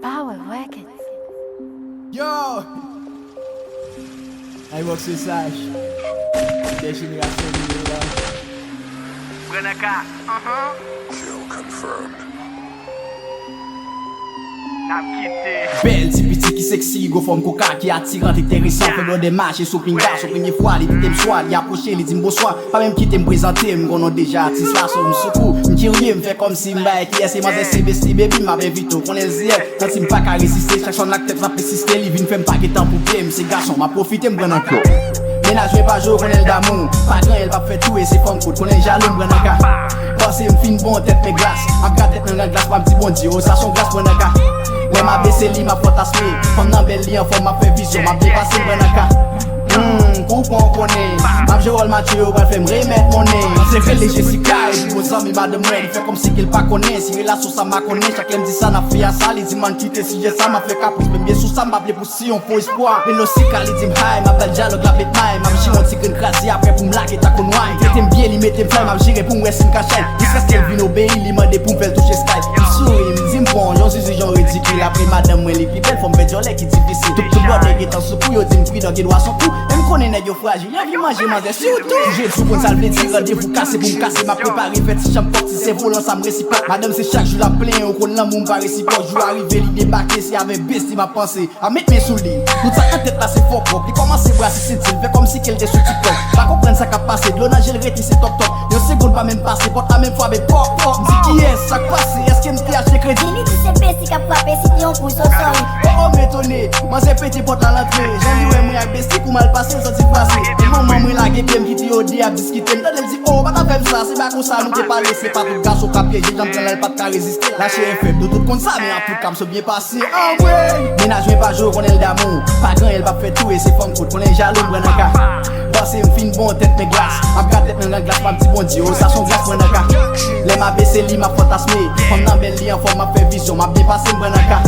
Power Records. Yo! Aí você sai. Deixa ele gastar dinheiro lá. Renaka. Kill confirmed. Nap quitté. Belle, ti piti ki seksi, go fòm koka ki attirant, intéressant. Fè go demache sou pinga, sou premye fwa, li dite m'swa, li aproche, li di m'boswa. Pa mèm kite m'prezante, m'gonon deja artiste la, so m'soukou. M'kirye, m'fè kom si m'baye ki ese, man se besti, baby, m'ave vito, konen ziye. Nan si m'pa ka resiste, chak son ak tèt va persiste, li vin fè m'pa ketan pou pè, m'se gason, m'a profite m'bren an klo. Ménage mè pa jo, konen d'amou, pa gran el pa fè tou, e se fòm kout, konen jalou m'bren an ka. Pense m'fin bon tèt mè glas, ap ka tèt nan glas, pa m'di bon di, o sa son glas m'bren an ka. Mwen ma bese li ma potasme, fòm nan bel li an fòm ma fè vizyon, ma ple pase mwen an ka. Kou kon konen, ma bje rol matye yo bal fè m remet monen. Se fè le Jessica, e di bon zan mi madem mwen, fè kom si kil pa konen, si relasyon sa ma konen, chak lem di sa na fè a sa, li di man kite si jè sa, ma fè kapous, men bie sou sa ma ple pou si yon fò espoir. E lo si ka li di m hay, ma bel dialog la bet may, ma bji yon ti kren krasi apre pou m lak et akon wany. Metem bie li metem fly, ma bjire pou m wè sin kachay, diskas tel vin obey, li mande pou m fèl touche sky. M souri, m di m bon, yon zizi yon ridikil, apre madem mwen li pi bel, fòm bet jolè ki difisil. Tout bode getan sou kou, yo di m kwi do ki dwa son kou, m konen nèg yo fragile, y'a vi manger manger surtout. J'ai tout pour ça le dire, rendez-vous cassé pour me casser, m'a préparé fait si j'aime porte, si c'est volant ça me réciproque. Madame c'est chaque jour la plein, au con l'amour pas réciproque. Jour arrivé, il débarqué, c'est avec bestie m'a pensé, à mettre mes sous lit. Tout ça en tête là c'est fort propre, il commence à brasser c'est fait comme si qu'elle était sous TikTok. Pas comprendre ça qu'a passé, de l'onage j'ai le réti c'est top top. Une seconde pas même passé, porte la même fois avec pop pop. M'dis qui est, ça passé, est-ce qu'il me t'y acheté crédit? Ni di se bestie qui a frappé, si t'y on pousse au sol. Oh m'étonné, moi c'est petit porte à l'entrée. J'ai dit ouais moi avec bestie, comment mal passé, ça s'est passé. Maman mwen la ge pem ki ti odi ap diskite. Mwen dem di oh baka fem sa, se ba kon sa nou te pale. Se pa tout gaso ka piège, jam pren el pat ka reziste. La chè fèb, de tout kon sa, men an tout kam se bien passé. Ah ouais. Ménage mwen pa jo konen d'amou, pa gran el pa fè tout, e se fòm kout konen jalou mwen an ka. Basse m'fin bon tèt men glas, ap ka tèt nan glas pa m'ti bon di, oh sa son glas mwen an ka. Le ma bese li ma fantasme, fòm nan bel li an fòm ma fè vizyon, ma bien passé mwen an ka.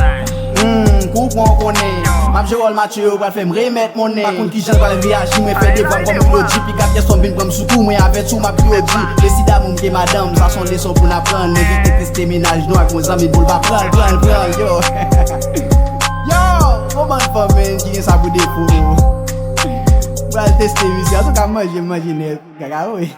Kou kon konen, ma bje rol matye yo bal fè m remet monen. Pa kon ki jan bal reagi, mwen fè devan kom klodi. Pi ka pièson bin pram soukou, mwen avè sou ma klodi. Desida moun ke madame, sa son leson pou na pran. Nevite teste menaj nou ak mwen zami boul ba pran, yo. Yo, koman fò men ki gen sa pou defo. Bral teste misi, a tou ka manje net, gaga oye.